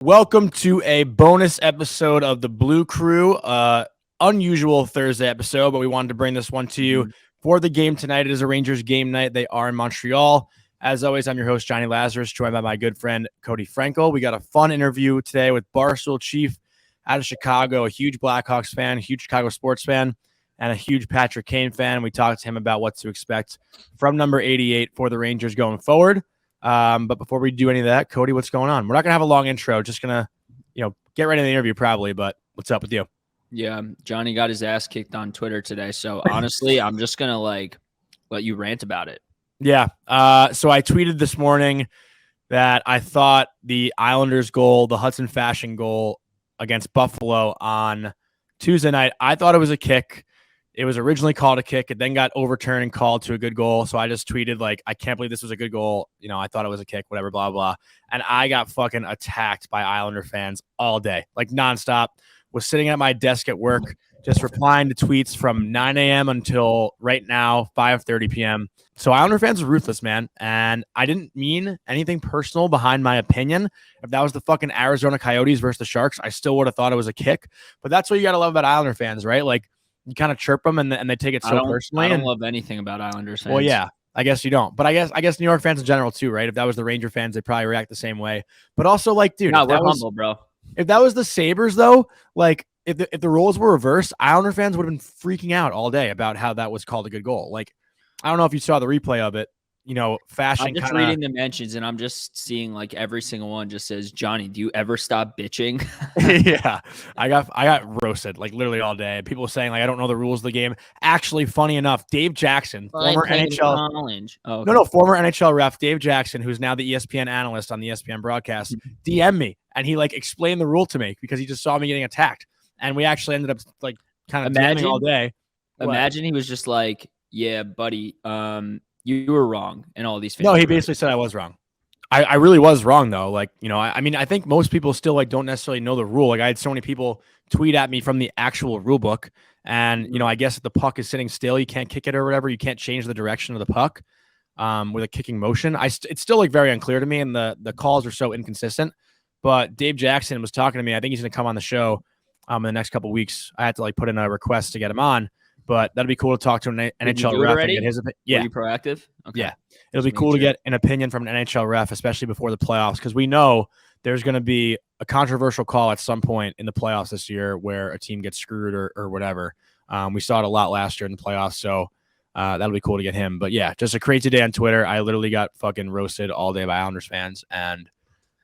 Welcome to a bonus episode of the Blue Crew. Unusual Thursday episode, but we wanted to bring this one to you for the game tonight. It is a Rangers game night. They are in Montreal. As always, I'm your host, Johnny Lazarus, joined by my good friend, Cody Frankel. We got a fun interview today with Barstool Chief out of Chicago, a huge Blackhawks fan, a huge Chicago sports fan, and a huge Patrick Kane fan. We talked to him about what to expect from number 88 for the Rangers going forward. But before we do any of that, Cody, what's going on? We're not going to have a long intro. Just going to, get right into the interview probably, but what's up with you? Yeah, Johnny got his ass kicked on Twitter today. So honestly, I'm just going to let you rant about it. Yeah. So I tweeted this morning that I thought the Islanders goal, the Hudson Fashion goal against Buffalo on Tuesday night, I thought it was a kick. It was originally called a kick. It then got overturned and called to a good goal. So I just tweeted, I can't believe this was a good goal. I thought it was a kick, whatever, blah, blah. And I got fucking attacked by Islander fans all day, nonstop. Was sitting at my desk at work, just replying to tweets from 9 a.m. until right now, 5:30 p.m. So Islander fans are ruthless, man. And I didn't mean anything personal behind my opinion. If that was the fucking Arizona Coyotes versus the Sharks, I still would have thought it was a kick. But that's what you got to love about Islander fans, right? You kind of chirp them and they take it so personally. I don't love anything about Islanders fans. Well, yeah, I guess you don't. But I guess New York fans in general too, right? If that was the Ranger fans, they'd probably react the same way. But also, dude, no, we're humble, bro. If that was the Sabres, though, if the roles were reversed, Islander fans would have been freaking out all day about how that was called a good goal. I don't know if you saw the replay of it. Fashion. I'm just reading the mentions, and I'm just seeing every single one just says, "Johnny, do you ever stop bitching?" Yeah, I got roasted literally all day. People saying I don't know the rules of the game. Actually, funny enough, Dave Jackson, former NHL. Oh, okay. No, former NHL ref Dave Jackson, who's now the ESPN analyst on the ESPN broadcast, DM'd me and he explained the rule to me because he just saw me getting attacked, and we actually ended up kind of DMing all day. Imagine he was just "Yeah, buddy, you were wrong," and all these. No, he basically said I was wrong. I really was wrong though. I think most people still don't necessarily know the rule. I had so many people tweet at me from the actual rule book, and I guess if the puck is sitting still, you can't kick it or whatever. You can't change the direction of the puck with a kicking motion. It's still very unclear to me, and the calls are so inconsistent. But Dave Jackson was talking to me. I think he's going to come on the show in the next couple of weeks. I had to put in a request to get him on. But that'd be cool to talk to an NHL ref and get his opinion. Yeah. Were you proactive? Okay. Yeah. It'll be cool to get an opinion from an NHL ref, especially before the playoffs, because we know there's going to be a controversial call at some point in the playoffs this year where a team gets screwed or whatever. We saw it a lot last year in the playoffs, so that'll be cool to get him. But yeah, just a crazy day on Twitter. I literally got fucking roasted all day by Islanders fans, and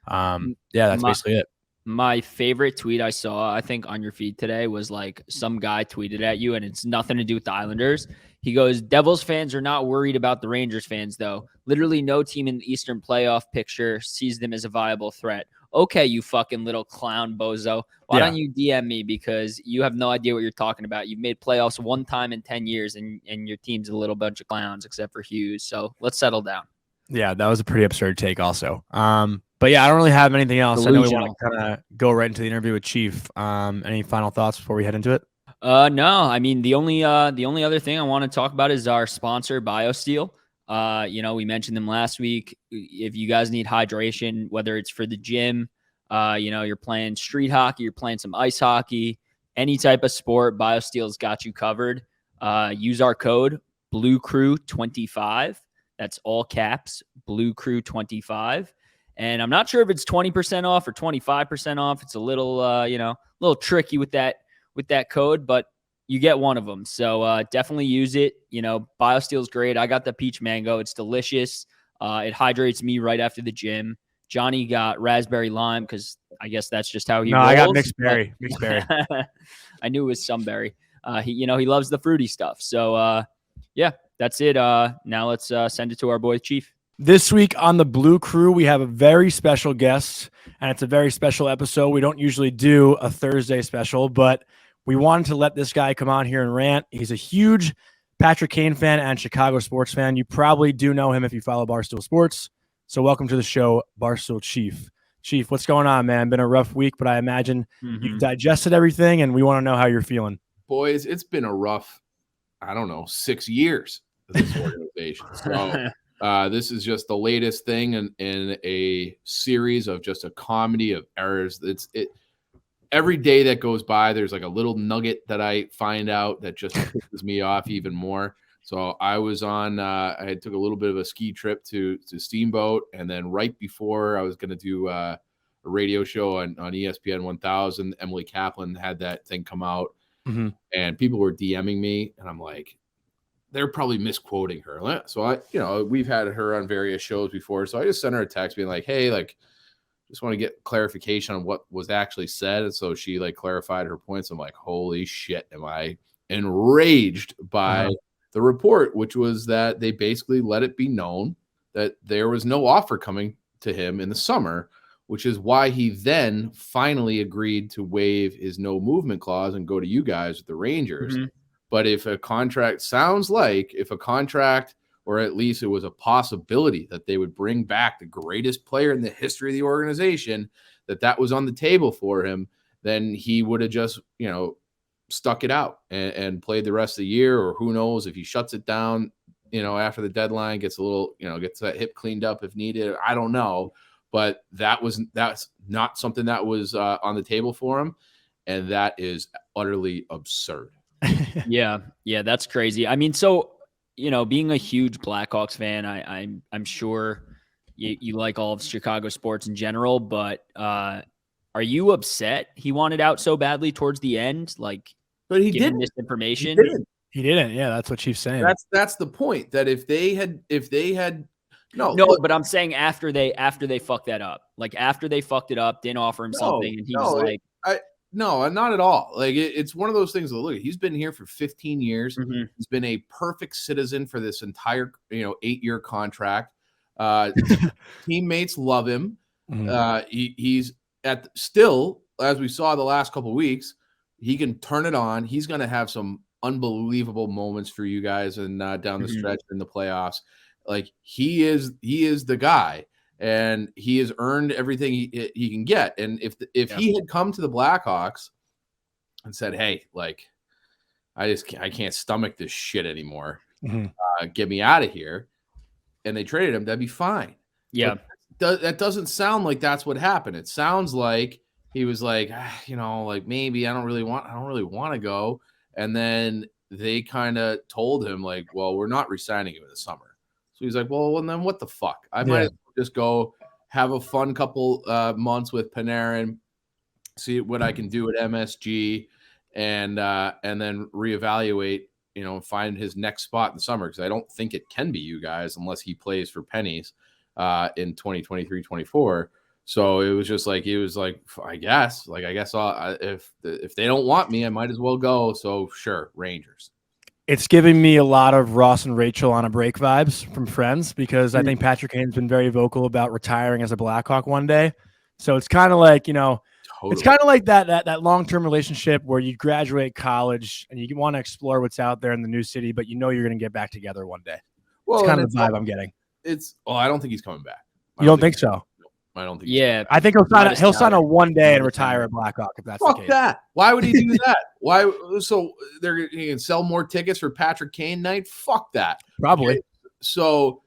that's basically it. My favorite tweet I saw, I think, on your feed today was some guy tweeted at you, and it's nothing to do with the Islanders. He goes, "Devils fans are not worried about the Rangers fans, though. Literally no team in the Eastern playoff picture sees them as a viable threat." Okay, you fucking little clown bozo. Why don't you DM me? Because you have no idea what you're talking about. You've made playoffs one time in 10 years, and your team's a little bunch of clowns, except for Hughes. So let's settle down. Yeah, that was a pretty absurd take also. But yeah, I don't really have anything else. Delusional. I know we want to kind of go right into the interview with Chief. Any final thoughts before we head into it? No. I mean, the only other thing I want to talk about is our sponsor, BioSteel. We mentioned them last week. If you guys need hydration, whether it's for the gym, you're playing street hockey, you're playing some ice hockey, any type of sport, BioSteel's got you covered. Use our code BlueCrew25. That's all caps, BlueCrew25. And I'm not sure if it's 20% off or 25% off. It's a little, little tricky with that code, but you get one of them. So definitely use it. BioSteel's great. I got the peach mango. It's delicious. It hydrates me right after the gym. Johnny got raspberry lime because I guess that's just how he rolls. I got mixed berry. I knew it was some berry. He loves the fruity stuff. So that's it. Now let's send it to our boy Chief. This week on the Blue Crew, we have a very special guest, and it's a very special episode. We don't usually do a Thursday special, but we wanted to let this guy come on here and rant. He's a huge Patrick Kane fan and Chicago sports fan. You probably do know him if you follow Barstool Sports. So welcome to the show, Barstool Chief. Chief, what's going on, man? Been a rough week, but I imagine you've digested everything, and we want to know how you're feeling. Boys, it's been a rough, 6 years of this organization. So This is just the latest thing in a series of just a comedy of errors. Every day that goes by, there's like a little nugget that I find out that just pisses me off even more. So I was on, I took a little bit of a ski trip to Steamboat. And then right before I was going to do a radio show on ESPN 1000, Emily Kaplan had that thing come out. Mm-hmm. And people were DMing me. And I'm like, they're probably misquoting her. So we've had her on various shows before. So I just sent her a text being like, hey, like, just want to get clarification on what was actually said. And so she like clarified her points. I'm like, holy shit, am I enraged by the report, which was that they basically let it be known that there was no offer coming to him in the summer, which is why he then finally agreed to waive his no movement clause and go to you guys with the Rangers. Mm-hmm. But if a contract or at least it was a possibility that they would bring back the greatest player in the history of the organization, that was on the table for him, then he would have just, stuck it out and played the rest of the year. Or who knows if he shuts it down, after the deadline, gets a little, gets that hip cleaned up if needed. I don't know. But that's not something that was on the table for him. And that is utterly absurd. Yeah, that's crazy. I mean, so, being a huge Blackhawks fan, I'm sure you like all of Chicago sports in general, but are you upset he wanted out so badly towards the end? Like, but he didn't. This information. He didn't. Yeah, that's what Chief's saying. That's the point. That if they had no, but I'm saying after they fucked that up, like after they fucked it up, didn't offer him something, and he was like, no, not at all. Like it's one of those things. Look, he's been here for 15 years. Mm-hmm. He's been a perfect citizen for this entire 8-year contract. Teammates love him. Mm-hmm. He's still, as we saw the last couple of weeks, he can turn it on. He's going to have some unbelievable moments for you guys and down the stretch in the playoffs. Like he is the guy. And he has earned everything he can get. And if he had come to the Blackhawks and said, "Hey, like, I can't stomach this shit anymore. Get me out of here," and they traded him, that'd be fine. Yeah, that doesn't sound like that's what happened. It sounds like he was like, like maybe I don't really want to go. And then they kind of told him like, "Well, we're not re-signing you in the summer." So he's like, "Well, and then what the fuck? I might just go have a fun couple months with Panarin, see what I can do at MSG, and then reevaluate, find his next spot in the summer, because I don't think it can be you guys unless he plays for pennies in 2023-24. So it was just like he was like, I guess if they don't want me, I might as well go. So sure, Rangers. It's giving me a lot of Ross and Rachel on a break vibes from Friends, because I think Patrick Kane's been very vocal about retiring as a Blackhawk one day. So it's kind of like, Totally. It's kind of like that long-term relationship where you graduate college and you want to explore what's out there in the new city, but you're going to get back together one day. Well, it's kind of the vibe I'm getting. I don't think he's coming back. You don't think so? I don't think. Yeah, I think he'll sign a one day and retire at Blackhawk if that's the case. That. Why would he do that? Why? So they're going to sell more tickets for Patrick Kane night? Fuck that. Probably. Okay. So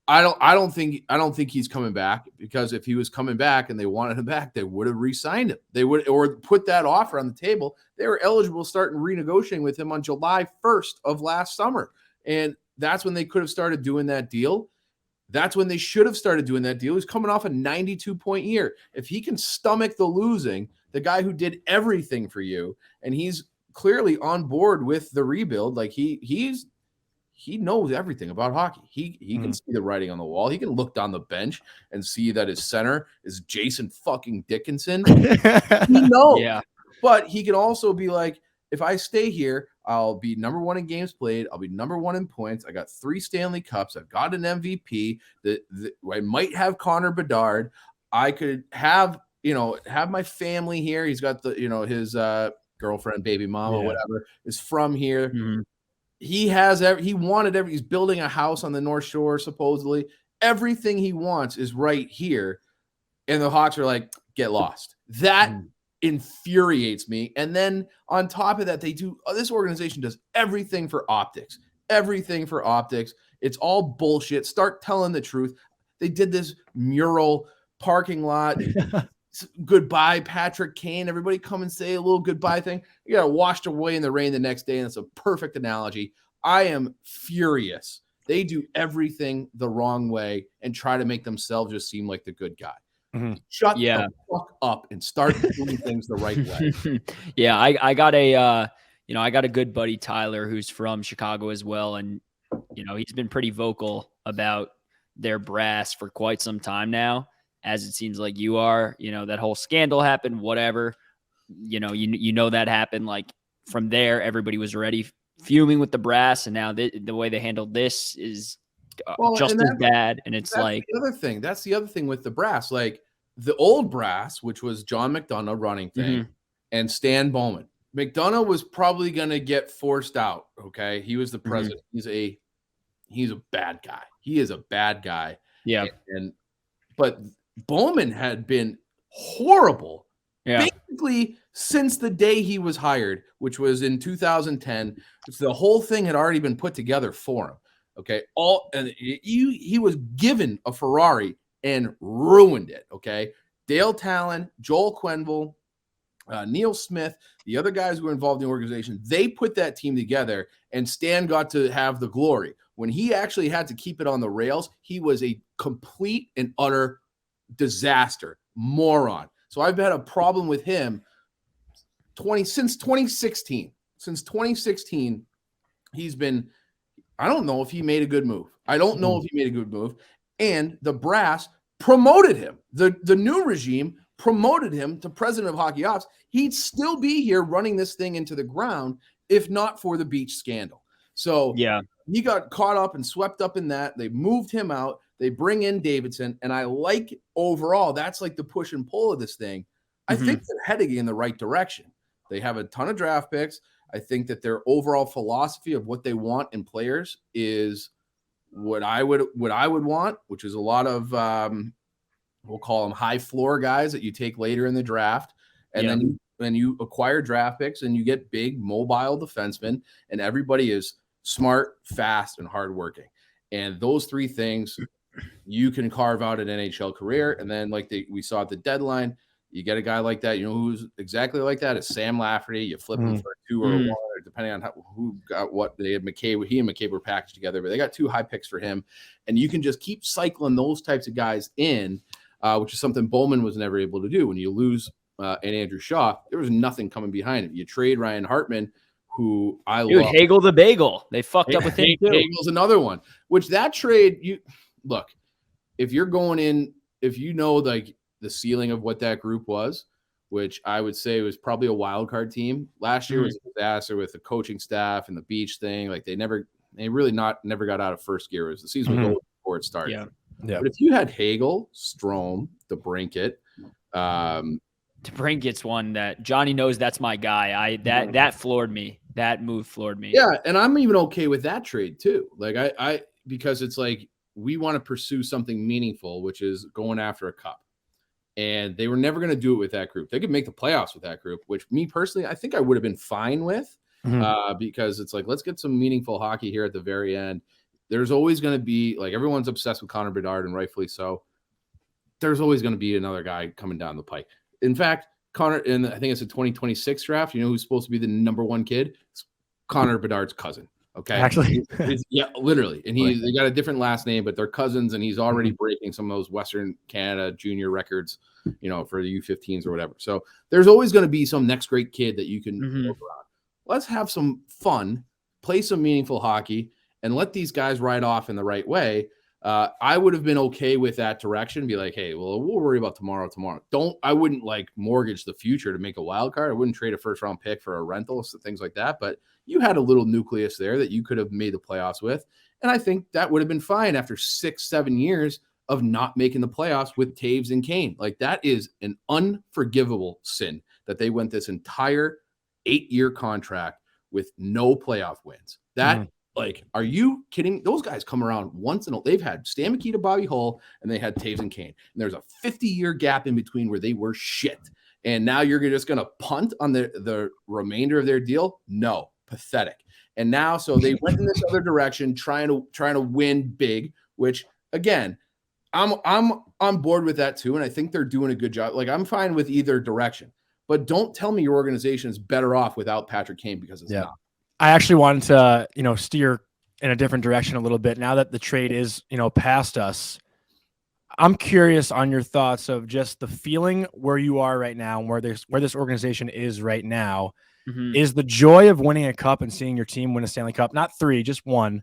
I don't think he's coming back, because if he was coming back and they wanted him back, they would have re-signed him. They would, or put that offer on the table. They were eligible to start renegotiating with him on July 1st of last summer, and that's when they could have started doing that deal. That's when they should have started doing that deal. He's coming off a 92-point year. If he can stomach the losing, the guy who did everything for you, and he's clearly on board with the rebuild, like he knows everything about hockey. He can see the writing on the wall. He can look down the bench and see that his center is Jason fucking Dickinson. He knows. Yeah. But he can also be like, if I stay here, I'll be number one in games played. I'll be number one in points. I got 3 Stanley Cups. I've got an MVP. I might have Connor Bedard. I could have my family here. He's got his girlfriend, baby mama, whatever, is from here. Mm-hmm. He wanted he's building a house on the North Shore, supposedly. Everything he wants is right here. And the Hawks are like, get lost. That infuriates me. And then on top of that, this organization does everything for optics. everything for optics. It's all bullshit. Start telling the truth. They did this mural parking lot. Goodbye, Patrick Kane. Everybody come and say a little goodbye thing. You got washed away in the rain the next day, and it's a perfect analogy. I am furious. They do everything the wrong way and try to make themselves just seem like the good guy. Mm-hmm. Shut the fuck up and start doing things the right way. Yeah, I got a I got a good buddy, Tyler, who's from Chicago as well, and he's been pretty vocal about their brass for quite some time now, as it seems like you are. That whole scandal happened, whatever. That happened. Like, from there, everybody was already fuming with the brass, and now the way they handled this is just as bad. And it's like the other thing. That's the other thing with the brass. Like, the old brass, which was John McDonough running thing, and Stan Bowman. McDonough was probably going to get forced out. Okay, he was the president. He's a bad guy. He is a bad guy. Yeah, but Bowman had been horrible. Yeah. Basically, since the day he was hired, which was in 2010, the whole thing had already been put together for him. Okay, he was given a Ferrari and ruined it. Okay, Dale Talon, Joel Quenneville, Neil Smith, the other guys who were involved in the organization, they put that team together, and Stan got to have the glory. When he actually had to keep it on the rails, he was a complete and utter disaster, moron. So I've had a problem with him since 2016. Since 2016, he's been, I don't know if he made a good move. I don't know if he made a good move. And the brass promoted him. The new regime promoted him to president of hockey ops. He'd still be here running this thing into the ground if not for the beach scandal. So yeah, he got caught up and swept up in that. They moved him out. They bring in Davidson. And I like overall, that's like the push and pull of this thing. I think they're heading in the right direction. They have a ton of draft picks. I think that their overall philosophy of what they want in players is what I would want, which is a lot of we'll call them high floor guys that you take later in the draft. And then you acquire draft picks and you get big mobile defensemen, and everybody is smart, fast, and hardworking. And those three things you can carve out an NHL career. And then we saw at the deadline, you get a guy like that. You know who's exactly like that? Is Sam Lafferty. You flip him for a 2 or a 1, or depending on who got what. They had McCabe. He and McCabe were packaged together, but they got 2 high picks for him. And you can just keep cycling those types of guys in, which is something Bowman was never able to do. When you lose and Andrew Shaw, there was nothing coming behind him. You trade Ryan Hartman, who I love. Hagel the Bagel. They fucked up with him too. Hagel's another one. Which that trade, look, if you're going in, if you know like the ceiling of what that group was, which I would say was probably a wild card team. Last year was a disaster with the coaching staff and the beach thing. Like they never got out of first gear. It was the season was over before it started. Yeah. But if you had Hagel, Strome, DeBrincat, DeBrincat's one that Johnny knows that's my guy. That floored me. That move floored me. Yeah, and I'm even okay with that trade too. Like I because it's like we want to pursue something meaningful, which is going after a cup. And they were never going to do it with that group. They could make the playoffs with that group, which me personally, I think I would have been fine with because it's like, let's get some meaningful hockey here at the very end. There's always going to be, like, everyone's obsessed with Connor Bedard, and rightfully so. There's always going to be another guy coming down the pike. In fact, Connor, and I think it's a 2026 draft, you know who's supposed to be the number 1 kid? It's Connor Bedard's cousin. Okay. Actually, yeah, literally. And they got a different last name, but they're cousins, and he's already breaking some of those Western Canada junior records, for the U15s or whatever. So there's always going to be some next great kid that you can look around. Let's have some fun, play some meaningful hockey, and let these guys ride off in the right way. I would have been okay with that direction. Be like, hey, well, we'll worry about tomorrow. I wouldn't like mortgage the future to make a wild card. I wouldn't trade a first round pick for a rental, things like that. But you had a little nucleus there that you could have made the playoffs with. And I think that would have been fine after 6-7 years of not making the playoffs with Taves and Kane. Like, that is an unforgivable sin that they went this entire 8-year contract with no playoff wins. That like, are you kidding? Those guys come around once they've had Stan Mikita, Bobby Hull, and they had Taves and Kane. And there's a 50-year gap in between where they were shit. And now you're just going to punt on the remainder of their deal? No, pathetic. And now, so they went in this other direction, trying to win big, which again, I'm on board with that too. And I think they're doing a good job. Like, I'm fine with either direction, but don't tell me your organization is better off without Patrick Kane, because it's not. I actually wanted to, steer in a different direction a little bit. Now that the trade is, past us, I'm curious on your thoughts of just the feeling where you are right now and where this organization is right now. Mm-hmm. Is the joy of winning a cup and seeing your team win a Stanley Cup, not 3, just 1,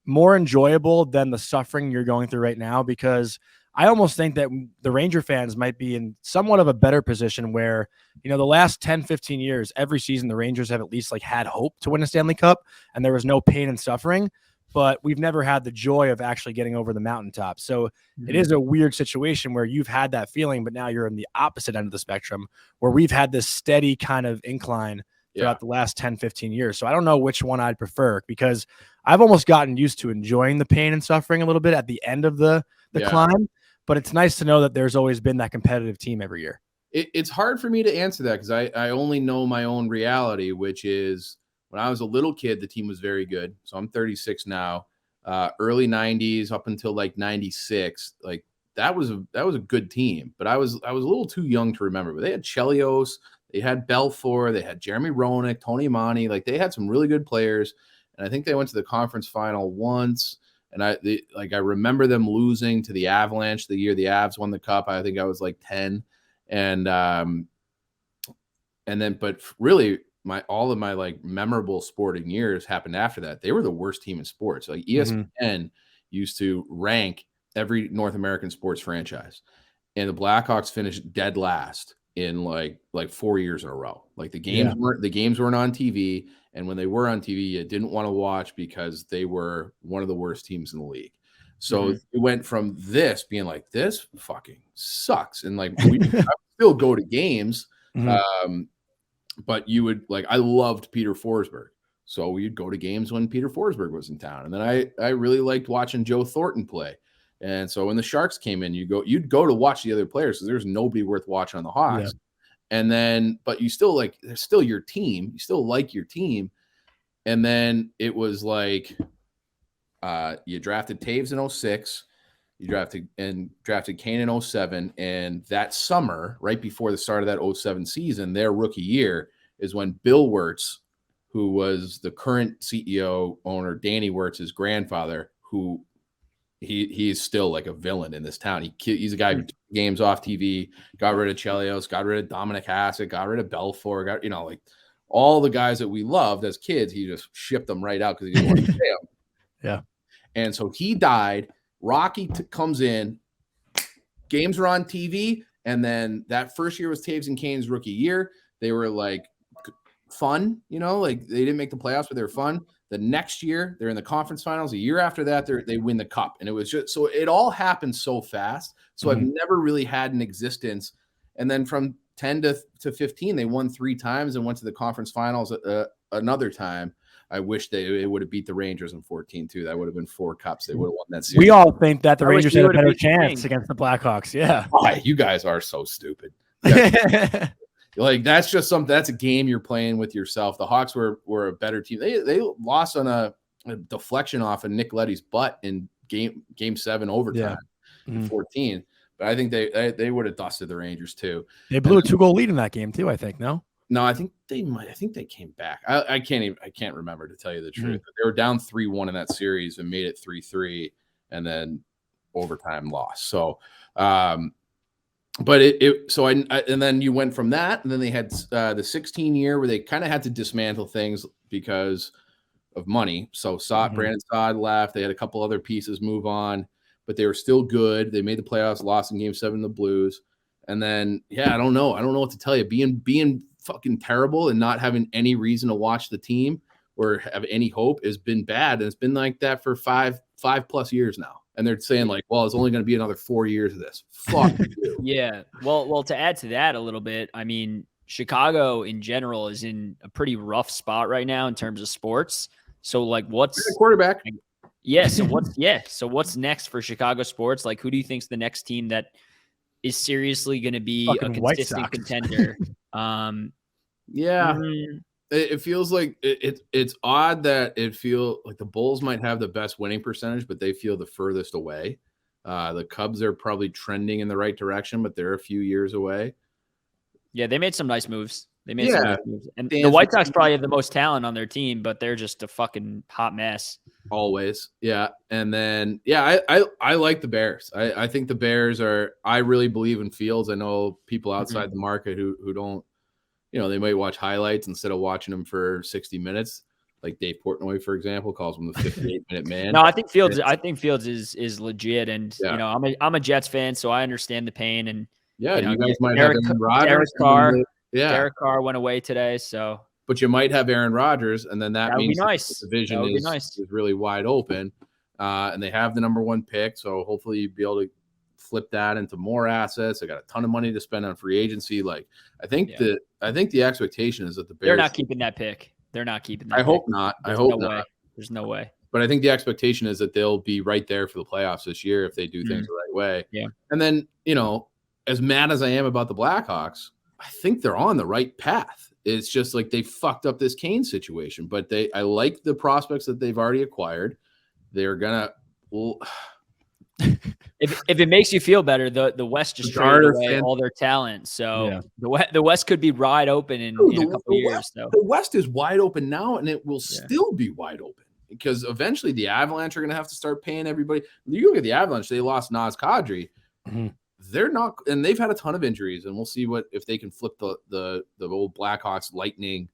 more enjoyable than the suffering you're going through right now? Because I almost think that the Ranger fans might be in somewhat of a better position where, the last 10, 15 years, every season, the Rangers have at least had hope to win a Stanley Cup and there was no pain and suffering, but we've never had the joy of actually getting over the mountaintop. So it is a weird situation where you've had that feeling, but now you're in the opposite end of the spectrum where we've had this steady kind of incline throughout the last 10, 15 years. So I don't know which one I'd prefer, because I've almost gotten used to enjoying the pain and suffering a little bit at the end of the climb, but it's nice to know that there's always been that competitive team every year. It's hard for me to answer that because I only know my own reality, which is when I was a little kid, the team was very good. So I'm 36 now. Early 90s up until 96, that was a good team. But I was a little too young to remember. But they had Chelios, they had Belfour, they had Jeremy Roenick, Tony Monty. They had some really good players. And I think they went to the conference final once. And I remember them losing to the Avalanche the year the Avs won the cup. I think I was 10. And then, but really, all of my memorable sporting years happened after that. They were the worst team in sports. ESPN used to rank every North American sports franchise, and the Blackhawks finished dead last in 4 years in a row. The games weren't on TV, and when they were on TV, you didn't want to watch because they were one of the worst teams in the league. So it went from this being this fucking sucks, and we still go to games. But you would I loved Peter Forsberg, so we'd go to games when Peter Forsberg was in town, and then I really liked watching Joe Thornton play. And so when the Sharks came in, you'd go to watch the other players because there's nobody worth watching on the Hawks. Yeah. And then, but you still they're still your team. You still like your team. And then it was you drafted Taves in 06. You drafted Kane in 07. And that summer, right before the start of that 07 season, their rookie year, is when Bill Wirtz, who was the current CEO owner, Danny Wirtz's grandfather, who he's still a villain in this town. He's a guy who took games off TV, got rid of Chelios, got rid of Dominic Hasek, got rid of Belfour, all the guys that we loved as kids. He just shipped them right out because he didn't want to pay them. Yeah. And so he died. Rocky comes in. Games were on TV. And then that first year was Taves and Kane's rookie year. They were fun, they didn't make the playoffs, but they were fun. The next year, they're in the conference finals. A year after that, they win the cup. And it was just, so it all happened so fast. So I've never really had an existence. And then from 10 to 15, they won 3 times and went to the conference finals another time. I wish it would have beat the Rangers in 14 too. That would have been 4 cups. They would have won that series. We all think that the Rangers had a better chance against the Blackhawks. Yeah. Oh, you guys are so stupid. Yeah. That's just something. That's a game you're playing with yourself. The Hawks were a better team. They lost on a deflection off of Nick Leddy's butt in game 7 overtime in 14. But I think they would have dusted the Rangers too. They blew a 2-goal lead in that game too, I think. No, I think they might. I think they came back. I can't remember, to tell you the truth. But they were down 3-1 in that series and made it 3-3, and then overtime loss. So. But and then you went from that, and then they had the 16 year where they kind of had to dismantle things because of money. So Brandon Saad left. They had a couple other pieces move on, but they were still good. They made the playoffs, lost in game 7 the Blues. And then, I don't know what to tell you. Being fucking terrible and not having any reason to watch the team or have any hope has been bad. And it's been like that for 5+ years now. And they're saying well, it's only going to be another 4 years of this. Fuck you. Yeah. Well, to add to that a little bit, I mean, Chicago in general is in a pretty rough spot right now in terms of sports. So what's the quarterback? Yeah. So what's next for Chicago sports? Who do you think's the next team that is seriously going to be fucking a consistent contender? Yeah. It feels like it's odd that it feel like the Bulls might have the best winning percentage, but they feel the furthest away. The Cubs are probably trending in the right direction, but they're a few years away. Yeah, they made some nice moves. And the White Sox probably have the most talent on their team, but they're just a fucking hot mess. Always. Yeah. And then, I like the Bears. I think the Bears I really believe in Fields. I know people outside the market who don't, they might watch highlights instead of watching them for 60 minutes. Like Dave Portnoy, for example, calls him the 58-minute man. No, I think Fields is legit. And, I'm a Jets fan, so I understand the pain. And, you guys might have Aaron Rodgers. Derek Carr went away today, so. But you might have Aaron Rodgers, and then that means nice. the division is really wide open. And they have the number 1 pick, so hopefully you'd be able to flip that into more assets. They got a ton of money to spend on free agency. Like I think the expectation is that the Bears, they're not keeping that pick. They're not keeping that. I hope not. I hope not. There's no way. But I think the expectation is that they'll be right there for the playoffs this year if they do things the right way. Yeah. And then, as mad as I am about the Blackhawks, I think they're on the right path. It's just like they fucked up this Kane situation, but I like the prospects that they've already acquired. They're gonna. If it makes you feel better, the West just traded away all their talent, so the West could be wide open in a couple years. So the West is wide open now, and it will still be wide open because eventually the Avalanche are going to have to start paying everybody. You look at the Avalanche; they lost Naz Kadri. Mm-hmm. They're not, and they've had a ton of injuries, and we'll see if they can flip the old Blackhawks Lightning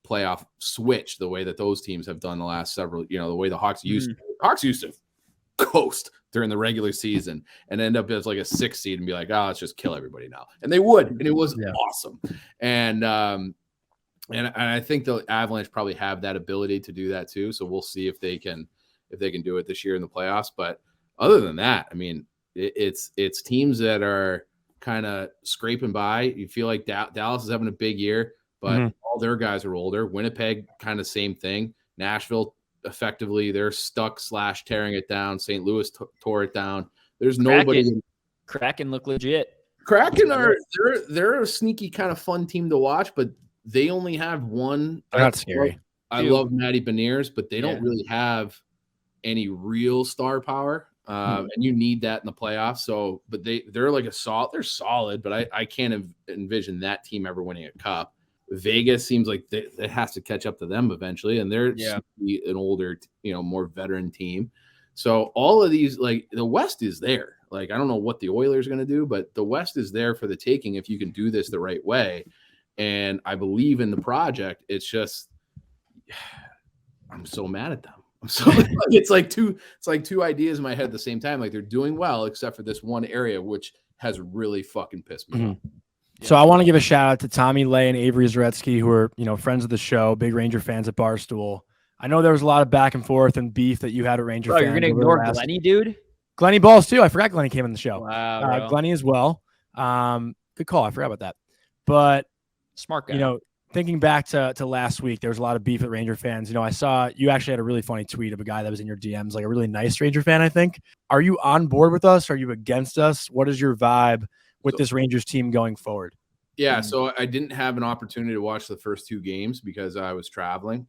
playoff switch the way that those teams have done the last several. The way the Hawks used to. Hawks used to coast during the regular season and end up as like a 6th seed and be like, let's just kill everybody now. And they would, and it was awesome. And I think the Avalanche probably have that ability to do that too. So we'll see if they can do it this year in the playoffs. But other than that, I mean, it's teams that are kind of scraping by. You feel like Dallas is having a big year, but all their guys are older. Winnipeg, kind of same thing. Nashville, effectively they're stuck / tearing it down. St. Louis tore it down. There's nobody. Kraken look legit. Kraken they're a sneaky kind of fun team to watch, but they only have one. They're not scary. I love Matty Beniers, but they don't really have any real star power. And you need that in the playoffs. So, but they're like they're solid, but I can't envision that team ever winning a cup. Vegas seems like it has to catch up to them eventually, and they're an older, more veteran team. So all of these, like the West is there. Like I don't know what the Oilers are going to do, but the West is there for the taking if you can do this the right way. And I believe in the project. It's just I'm so mad at them. I'm so it's like two ideas in my head at the same time. Like they're doing well, except for this one area, which has really fucking pissed me off. So I want to give a shout out to Tommy Lay and Avery Zaretsky, who are, friends of the show, big Ranger fans at Barstool. I know there was a lot of back and forth and beef that you had at Ranger fans. You're going to ignore Glenny, dude? Glenny Balls, too. I forgot Glenny came in the show. Wow. Glenny as well. Good call. I forgot about that. But, smart guy. Thinking back to last week, there was a lot of beef at Ranger fans. I saw you actually had a really funny tweet of a guy that was in your DMs, like a really nice Ranger fan, I think. Are you on board with us? Are you against us? What is your vibe with this Rangers team going forward? Yeah, so I didn't have an opportunity to watch the first 2 games because I was traveling.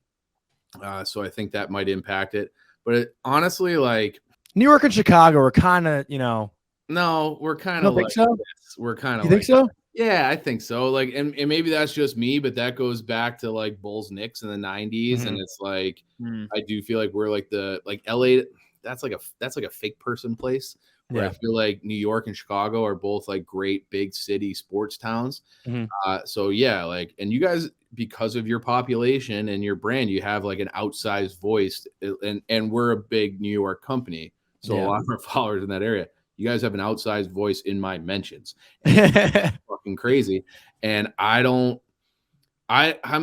So I think that might impact it. But honestly, like New York and Chicago are kind of, No, we're kind of like so? This. We're kind of You think so? Yeah, I think so. Like, and maybe that's just me, but that goes back to like Bulls Knicks in the 90s. And it's like I do feel like we're like LA, that's like a fake person place. Where I feel like New York and Chicago are both like great big city sports towns. So yeah, like, and you guys, because of your population and your brand, you have like an outsized voice, and we're a big New York company. So a lot of our followers in that area, you guys have an outsized voice in my mentions. It's fucking crazy. And I'm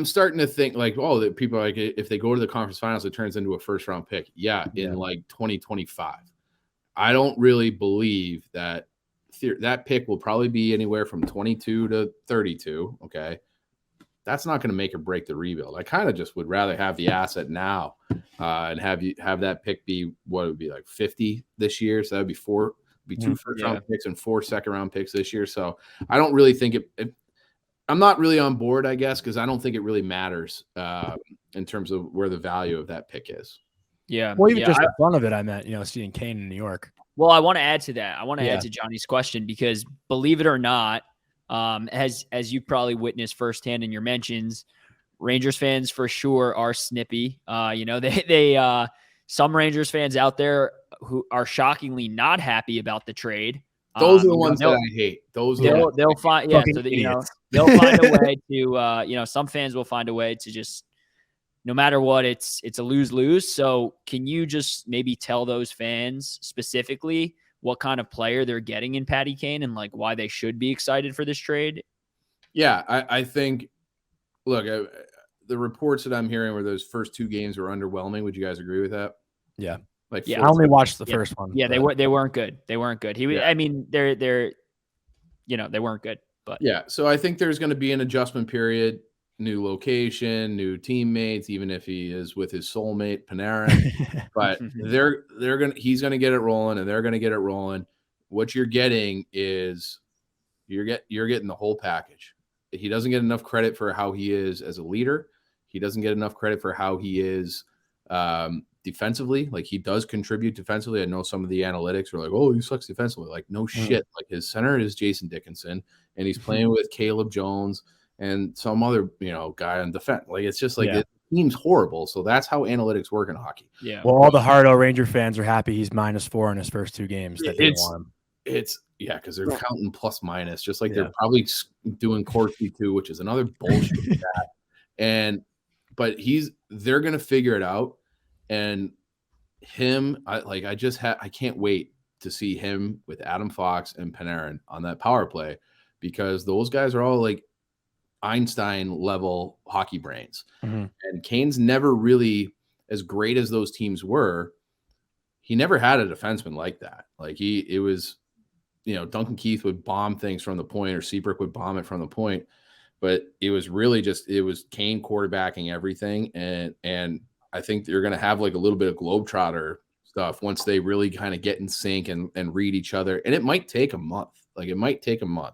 starting to think like, that people are like, if they go to the conference finals, it turns into a 1st round pick. In like 2025. I don't really believe that that pick will probably be anywhere from 22 to 32. Okay. That's not going to make or break the rebuild. I kind of just would rather have the asset now and have that pick be what it would be like 50 this year. So that would be 2 first round picks and 4 second round picks this year. So I don't really think I'm not really on board, I guess, because I don't think it really matters in terms of where the value of that pick is. Yeah. Well, even yeah, just the fun of it, I meant, seeing Kane in New York. Well, I want to add to that. I want to Yeah. add to Johnny's question because believe it or not, as you've probably witnessed firsthand in your mentions, Rangers fans for sure are snippy. They some Rangers fans out there who are shockingly not happy about the trade. Those are the ones that I hate. They'll find so that they'll find a way to some fans will find a way to just no matter what, it's a lose-lose. So can you just maybe tell those fans specifically what kind of player they're getting in Patty Kane and like why they should be excited for this trade? Yeah, I think, look, the reports that I'm hearing where those first 2 games were underwhelming. Would you guys agree with that? Yeah. I only watched the first one. Yeah, they weren't good. They weren't good. I mean, they're they weren't good. But yeah, so I think there's going to be an adjustment period. New location, new teammates, even if he is with his soulmate Panarin. But he's gonna get it rolling, and they're gonna get it rolling. What you're getting is you're getting the whole package. He doesn't get enough credit for how he is as a leader. He doesn't get enough credit for how he is defensively. Like, he does contribute defensively. I know some of the analytics are like, oh, he sucks defensively. Like, no shit. Like, his center is Jason Dickinson, and he's playing with Caleb Jones and some other, guy on defense. Like, it's just like the team's horrible. So that's how analytics work in hockey. Yeah. Well, all the hardcore Ranger fans are happy he's -4 in his first 2 games. That they want him. Because they're counting plus minus, just like they're probably doing Corsi too, which is another bullshit. But they're gonna figure it out. And I can't wait to see him with Adam Fox and Panarin on that power play, because those guys are all like Einstein level hockey brains. Mm-hmm. And Kane's never really, as great as those teams were, he never had a defenseman like that. Like, it was, Duncan Keith would bomb things from the point, or Seabrook would bomb it from the point, but it was really it was Kane quarterbacking everything. And I think you're going to have like a little bit of Globetrotter stuff once they really kind of get in sync and read each other. And it might take a month. Because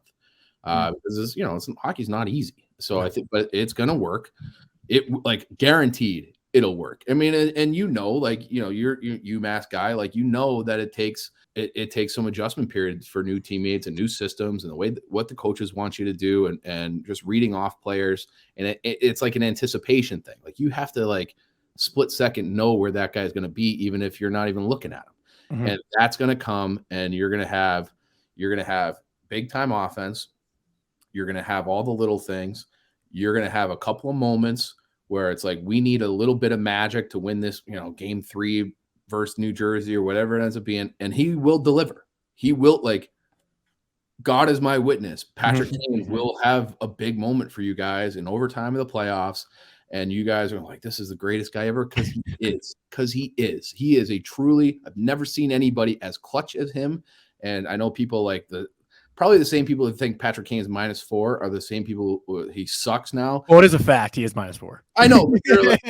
hockey's not easy. So I think, but it's gonna work. It like guaranteed it'll work. I mean, and you're UMass guy, like, that it takes some adjustment periods for new teammates and new systems and the way what the coaches want you to do, and just reading off players. And it's like an anticipation thing. Like, you have to like split second know where that guy is going to be, even if you're not even looking at him. Mm-hmm. And that's going to come, and you're going to have big time offense. You're going to have all the little things. You're going to have a couple of moments where it's like, we need a little bit of magic to win this, game 3 versus New Jersey or whatever it ends up being. And he will deliver. He will, like, God is my witness. Patrick Kane will have a big moment for you guys in overtime of the playoffs. And you guys are like, this is the greatest guy ever, because he is. Because he is. He is I've never seen anybody as clutch as him. And I know people like probably the same people who think Patrick Kane is -4 are the same people who he sucks now. Well, it is a fact. He is -4. I know. They're like,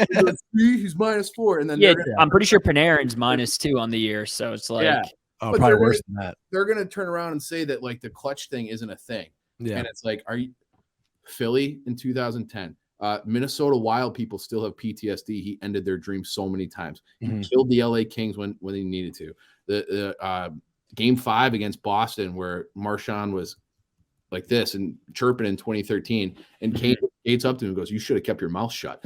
he's -4. And then I'm pretty sure Panarin's -2 on the year. So it's like, oh, probably worse than that. They're going to turn around and say that like the clutch thing isn't a thing. Yeah. And it's like, are you Philly in 2010? Minnesota Wild people still have PTSD. He ended their dreams so many times. He killed the LA Kings when he needed to. The Game 5 against Boston, where Marchand was like this and chirping in 2013, and Kane gates up to him and goes, "You should have kept your mouth shut."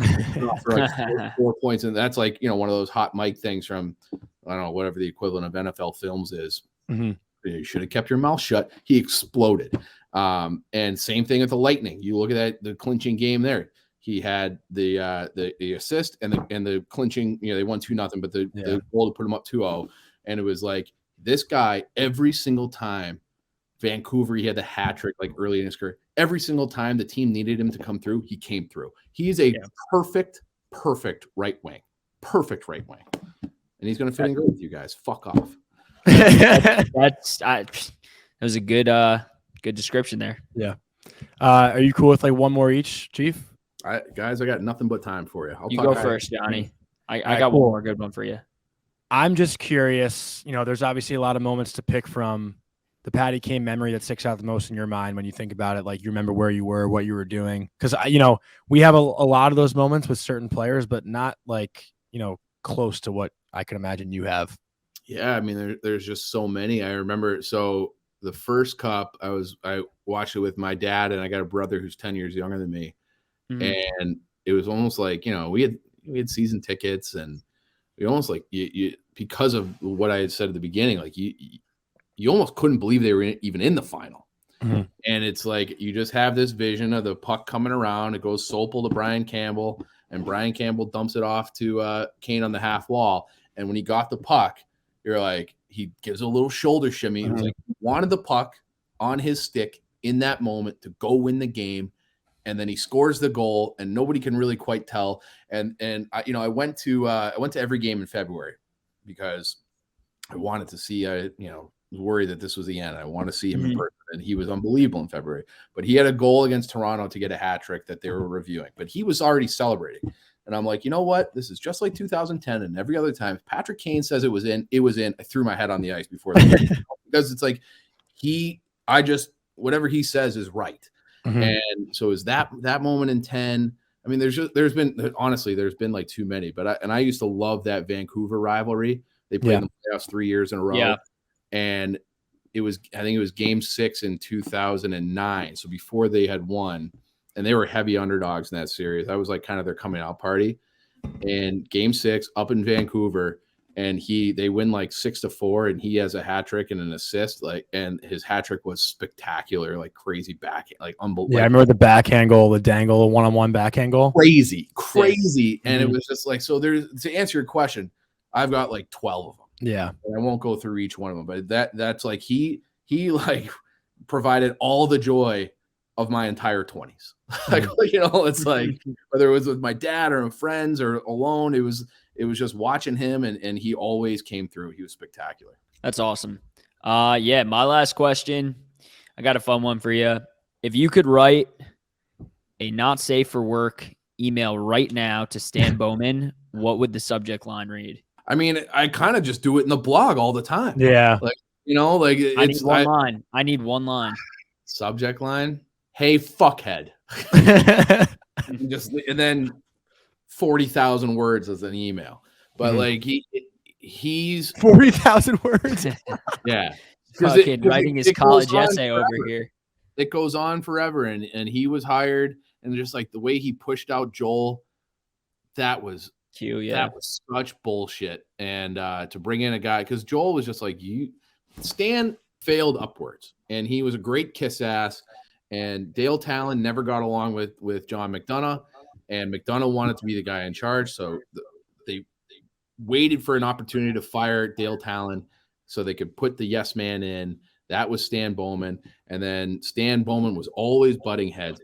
For like 4 points, and that's like one of those hot mic things from, I don't know, whatever the equivalent of NFL Films is. Mm-hmm. You should have kept your mouth shut. He exploded. And same thing with the Lightning. You look at the clinching game there. He had the assist and the clinching. They won 2-0, but the goal to put him up 2-0, and it was like, this guy, every single time Vancouver, he had the hat trick like early in his career. Every single time the team needed him to come through, he came through. He is a perfect right wing. Perfect right wing. And he's going to fit in great with you guys. Fuck off. that was a good description there. Yeah. Are you cool with like one more each, Chief? Guys, I got nothing but time for you. You go first, Johnny. I got one more good one for you. I'm just curious. There's obviously a lot of moments to pick from the Patty Kane memory that sticks out the most in your mind when you think about it? Like you remember where you were, what you were doing? Because we have a lot of those moments with certain players, but not like close to what I can imagine you have. Yeah, I mean, there's just so many. I remember. So the first cup, I watched it with my dad, and I got a brother who's 10 years younger than me, and it was almost like we had season tickets, and we almost like you because of what I had said at the beginning, like you almost couldn't believe they were even in the final. And it's like you just have this vision of the puck coming around. It goes Sopel to Brian Campbell, and Brian Campbell dumps it off to Kane on the half wall. And when he got the puck, you're like, he gives a little shoulder shimmy. It was like he wanted the puck on his stick in that moment to go win the game. And then he scores the goal, and nobody can really quite tell. And I went to every game in February because I wanted to see. Was worried that this was the end. I want to see him in person, and he was unbelievable in February. But he had a goal against Toronto to get a hat trick that they were reviewing. But he was already celebrating, and I'm like, you know what? This is just like 2010 and every other time. If Patrick Kane says it was in, it was in. I threw my head on the ice before the game because it's like whatever he says is right. And so is that moment in 10. I mean, there's been like too many, but I used to love that Vancouver rivalry. They played in the playoffs 3 years in a row. Yeah. And I think it was game 6 in 2009. So before they had won, and they were heavy underdogs in that series. That was like kind of their coming out party. And game 6 up in Vancouver, and they win like 6-4, and he has a hat trick and an assist. And his hat trick was spectacular, like crazy backhand, like unbelievable. Yeah, I remember the backhand goal, the dangle, the one-on-one backhand goal. Crazy. And it was just like, so to answer your question, I've got like 12 of them. Yeah. And I won't go through each one of them, but that's like he like provided all the joy of my entire 20s. It's like whether it was with my dad or friends or alone, it was just watching him, and he always came through. He was spectacular. That's awesome. My last question. I got a fun one for you. If you could write a not safe for work email right now to Stan Bowman, what would the subject line read? I mean, I kind of just do it in the blog all the time. Yeah. I need one line. Subject line. Hey, fuckhead. and then 40,000 words as an email. But like he's 40,000 words. Yeah. Fucking writing his college essay over here. It goes on forever. And he was hired, and just like the way he pushed out Joel, that was that was such bullshit. And to bring in a guy, because Joel was just like, Stan failed upwards, and he was a great kiss ass. And Dale Talon never got along with John McDonough, and McDonough wanted to be the guy in charge. So they waited for an opportunity to fire Dale Talon so they could put the yes man in. That was Stan Bowman. And then Stan Bowman was always butting heads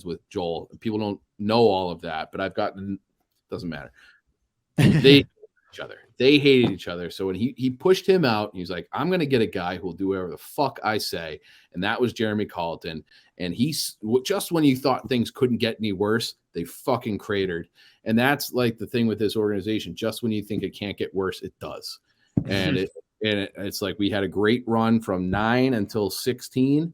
with Joel. People don't know all of that, but doesn't matter. They hated each other. So when he pushed him out, he was like, I'm going to get a guy who will do whatever the fuck I say. And that was Jeremy Colleton. And he's just when you thought things couldn't get any worse, they fucking cratered. And that's like the thing with this organization. Just when you think it can't get worse, it does. And it's like we had a great run from 9 until 16.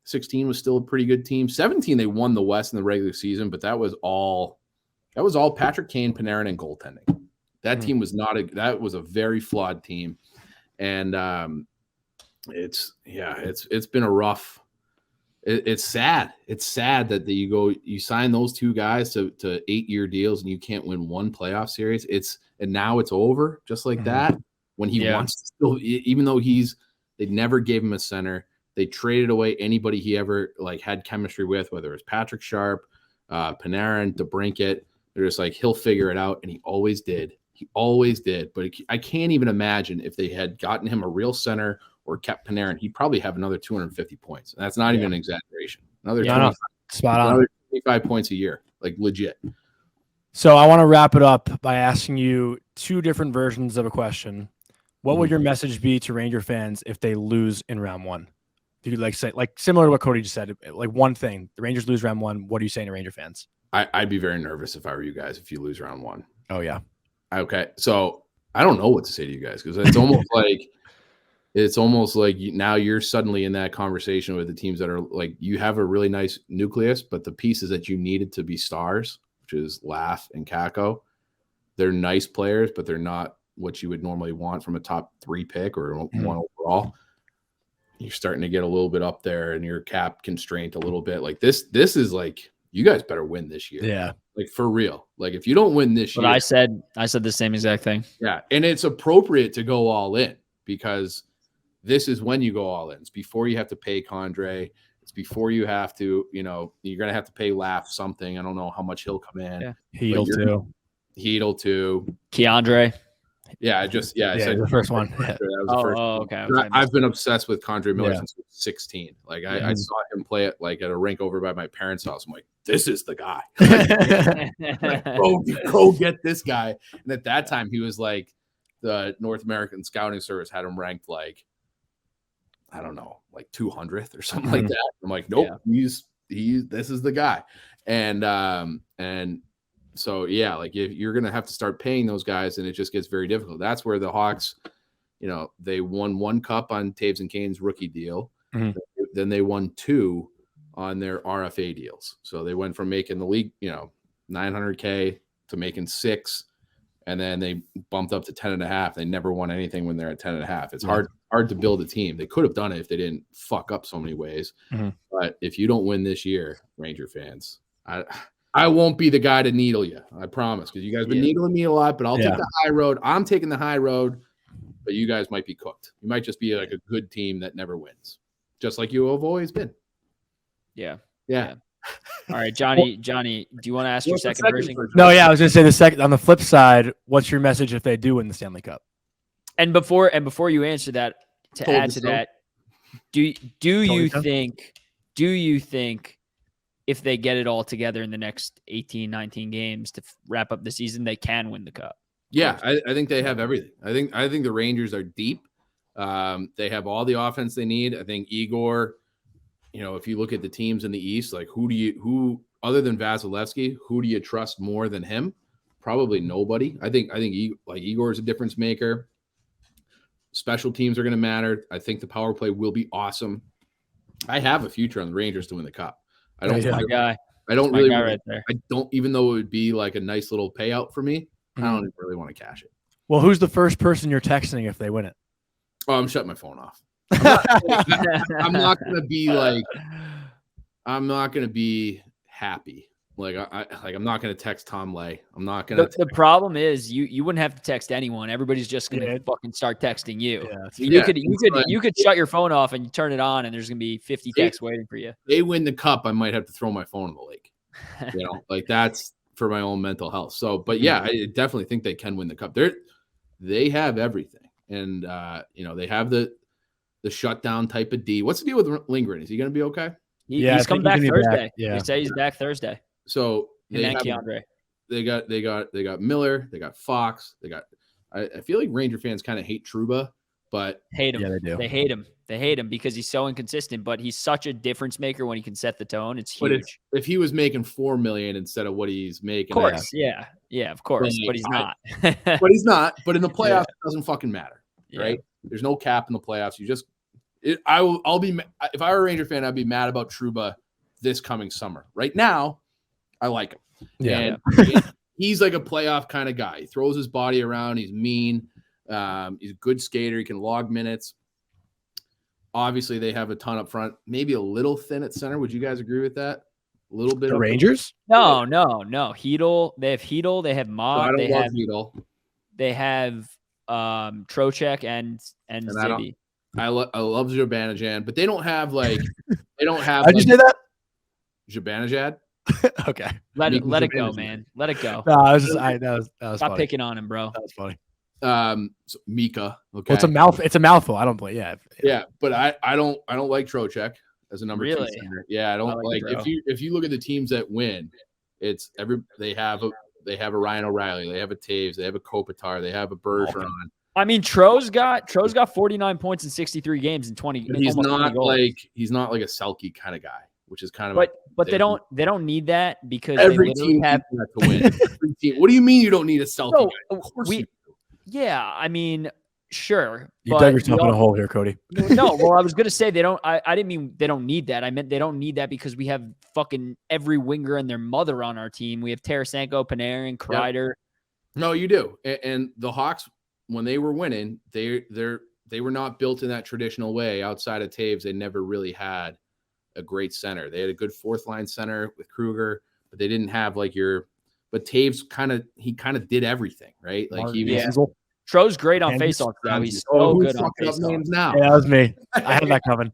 16 was still a pretty good team. 17, they won the West in the regular season, but that was all Patrick Kane, Panarin, and goaltending. That team was that was a very flawed team. And it's been a rough. It's sad. It's sad that you sign those two guys to 8-year deals and you can't win one playoff series. And now it's over just like that. When he wants to still, even though they never gave him a center. They traded away anybody he ever had chemistry with, whether it was Patrick Sharp, Panarin, DeBrincat. They're just like, he'll figure it out. And he always did. But I can't even imagine if they had gotten him a real center or kept Panarin, he'd probably have another 250 points. And that's not even an exaggeration. Another 25 points a year, like legit. So I want to wrap it up by asking you two different versions of a question. What would your message be to Ranger fans if they lose in round 1? If you could say similar to what Cody just said, like one thing, the Rangers lose round 1. What are you saying to Ranger fans? I'd be very nervous if I were you guys, if you lose round 1. Oh yeah. Okay. So I don't know what to say to you guys, because it's almost like it's almost like now you're suddenly in that conversation with the teams that are like, you have a really nice nucleus, but the pieces that you needed to be stars, which is Laugh and Kako, they're nice players, but they're not what you would normally want from a top 3 pick or one overall. You're starting to get a little bit up there and your cap constraint a little bit. Like this is like, you guys better win this year. Yeah. Like for real. Like if you don't win this year. I said the same exact thing. Yeah. And it's appropriate to go all in because this is when you go all in. It's before you have to pay Condre. It's before you have to, you're going to have to pay Laugh something. I don't know how much he'll come in. Yeah. Heedle too. Keandre. Yeah, I said the first one. That was the first one. Okay. I've been obsessed with Condre Miller since I was 16. Like I saw him play it like at a rink over by my parents' house. I'm like, this is the guy. Go get this guy. And at that time, he was like, the North American Scouting Service had him ranked like, I don't know, like 200th or something like that. I'm like, nope, this is the guy. And so, yeah, like you're going to have to start paying those guys and it just gets very difficult. That's where the Hawks, they won 1 cup on Taves and Kane's rookie deal. Mm-hmm. Then they won 2 on their RFA deals. So they went from making the league, $900K to making 6. And then they bumped up to 10.5. They never won anything when they're at 10.5. It's hard to build a team. They could have done it if they didn't fuck up so many ways. Mm-hmm. But if you don't win this year, Ranger fans, I won't be the guy to needle you. I promise. Because you guys have been needling me a lot, but I'll take the high road. I'm taking the high road, but you guys might be cooked. You might just be like a good team that never wins. Just like you have always been. Yeah. All right, Johnny, do you want to ask your second version? No, I was going to say the second. On the flip side, what's your message if they do win the Stanley Cup? And before you answer that, to add to that, do you think if they get it all together in the next 18, 19 games to wrap up the season, they can win the cup? Yeah, I think they have everything. I think the Rangers are deep. They have all the offense they need. I think Igor. If you look at the teams in the East, like who other than Vasilevsky, who do you trust more than him? Probably nobody. I think Igor is a difference maker. Special teams are going to matter. I think the power play will be awesome. I have a future on the Rangers to win the cup. I don't. My guy. I don't really. Right there. I don't, even though it would be like a nice little payout for me. I don't really want to cash it. Well, who's the first person you're texting if they win it? Oh, I'm shutting my phone off. I'm not going to be happy. Like I'm not going to text Tom Lay. I'm not going to. The problem is you wouldn't have to text anyone. Everybody's just going to fucking start texting you. You could shut your phone off and you turn it on and there's going to be 50 texts waiting for you. They win the cup, I might have to throw my phone in the lake. Like that's for my own mental health. So, but yeah, I definitely think they can win the cup. They have everything, and they have the shutdown type of D. What's the deal with Lindgren? Is he going to be okay? He's coming back Thursday. Yeah. They say he's back Thursday. So Keandre. They got Miller. They got Fox. I feel like Ranger fans kind of hate Trouba, but hate him. Yeah, they do. They hate him. They hate him because he's so inconsistent. But he's such a difference maker when he can set the tone. It's huge. But if he was making $4 million instead of what he's making, of course, of course. But he's not. But he's not. But in the playoffs, it doesn't fucking matter, right? There's no cap in the playoffs. I'll be if I were a Ranger fan, I'd be mad about Trouba this coming summer. Right now, I like him. Yeah. And he's like a playoff kind of guy. He throws his body around. He's mean. He's a good skater. He can log minutes. Obviously, they have a ton up front. Maybe a little thin at center. Would you guys agree with that? A little bit. The Rangers? No. Hedl. They have Hedl. They have Mock. So I don't love Hedl. They have Trocheck and Zibby. I love Zibanejad, but they don't have like How'd you say that? Zibanejad. Okay. Let it go, man. Let it go. No, that was Stop funny. picking on him, bro. That was funny. So Mika. Okay. Well, it's a mouthful. I don't play. Yeah, but I don't like Trocheck as a number 2 Really? center. Yeah, I don't like if you look at the teams that win, it's they have a Ryan O'Reilly, they have a Taves, they have a Kopitar, they have a Bergeron. I mean, Tro's got 49 points in 63 games in 20. But he's not like a Selke kind of guy, which is kind of. But they don't need that because every team have to win. What do you mean you don't need a Selke guy? Of course you do. Yeah, I mean, Sure. You dug yourself in a hole here, Cody. No, well, I was going to say I didn't mean they don't need that. I meant they don't need that because we have fucking every winger and their mother on our team. We have Tarasenko, Panarin, Kreider. Yep. No, you do. And the Hawks, when they were winning, they were not built in that traditional way. Outside of Taves, they never really had a great center. They had a good fourth line center with Kruger, but they didn't have like but Taves kind of did everything, right? Like he was. Tro's great on faceoffs, though. He's so good on faceoffs. Now. Yeah, that was me. I had that coming.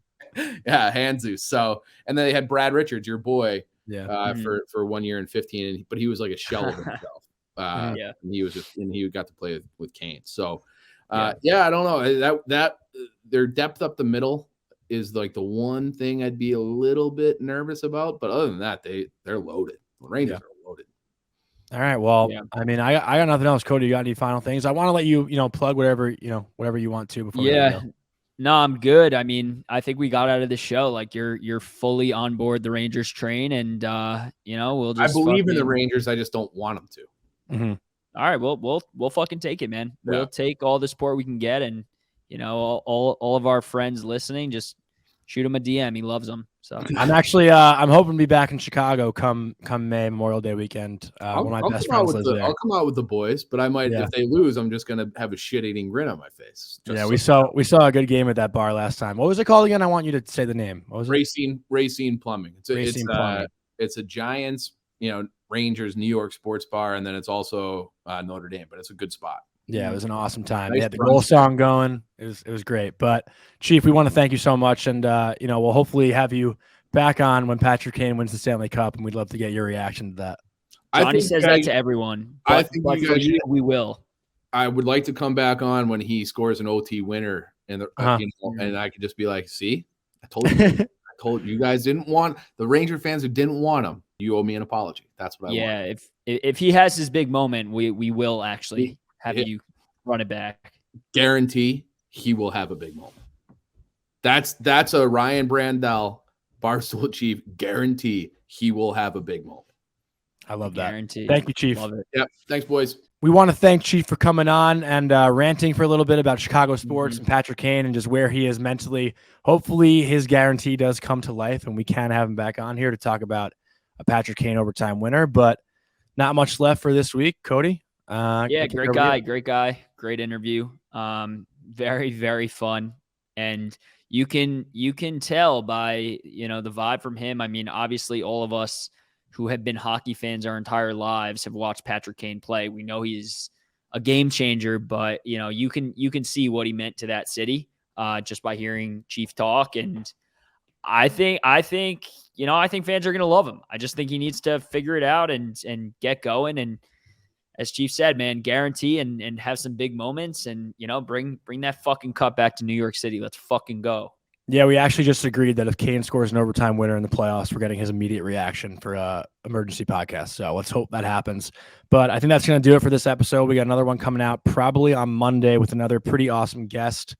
Yeah, Handzus. So, and then they had Brad Richards, your boy, for 1 year and 15, but he was like a shell of himself. And he got to play with Kane. So, I don't know that their depth up the middle is like the one thing I'd be a little bit nervous about. But other than that, they're loaded. The Rangers are loaded. All right. Well, I mean, I got nothing else. Cody, you got any final things? I want to let you, plug whatever you want to before. No, I'm good. I mean, I think we got out of the show. Like you're fully on board the Rangers train, and we'll just. I believe in the Rangers. I just don't want them to. Mm-hmm. All right, we'll fucking take it, man. Yeah. We'll take all the support we can get, and all of our friends listening, just shoot him a DM. He loves them. So I'm actually I'm hoping to be back in Chicago come May, Memorial Day weekend. One of my best friends lives there. I'll come out with the boys, but I might if they lose, I'm just gonna have a shit-eating grin on my face. We saw a good game at that bar last time. What was it called again? I want you to say the name. What was it? Racine Plumbing. Plumbing. It's a Giants, Rangers New York sports bar, and then it's also Notre Dame, but it's a good spot. Yeah, it was an awesome time. They had the goal song going. It was great. But Chief, we want to thank you so much, and we'll hopefully have you back on when Patrick Kane wins the Stanley Cup, and we'd love to get your reaction to that. Johnny says that to everyone. I think we will. I would like to come back on when he scores an OT winner, and and I could just be like, "See, I told you, I told you guys didn't want the Ranger fans who didn't want him. You owe me an apology." That's what I want. Yeah, if he has his big moment, we will actually have you run it back. Guarantee he will have a big moment. That's a Ryan Brandel, Barstool Chief guarantee he will have a big moment. I love that. Guarantee. Thank you, Chief. Love it. Yep. Thanks, boys. We want to thank Chief for coming on and ranting for a little bit about Chicago sports and Patrick Kane and just where he is mentally. Hopefully his guarantee does come to life and we can have him back on here to talk about a Patrick Kane overtime winner, but not much left for this week. Cody? Great guy. Great interview. Very, very fun. And you can tell by, the vibe from him. I mean, obviously all of us who have been hockey fans our entire lives have watched Patrick Kane play. We know he's a game changer, but you can see what he meant to that city just by hearing Chief talk. And I think fans are going to love him. I just think he needs to figure it out and get going. And as Chief said, man, guarantee and have some big moments and, bring that fucking cup back to New York City. Let's fucking go. Yeah, we actually just agreed that if Kane scores an overtime winner in the playoffs, we're getting his immediate reaction for emergency podcast. So let's hope that happens. But I think that's going to do it for this episode. We got another one coming out probably on Monday with another pretty awesome guest.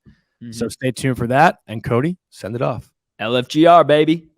So stay tuned for that. And Cody, send it off. LFGR, baby.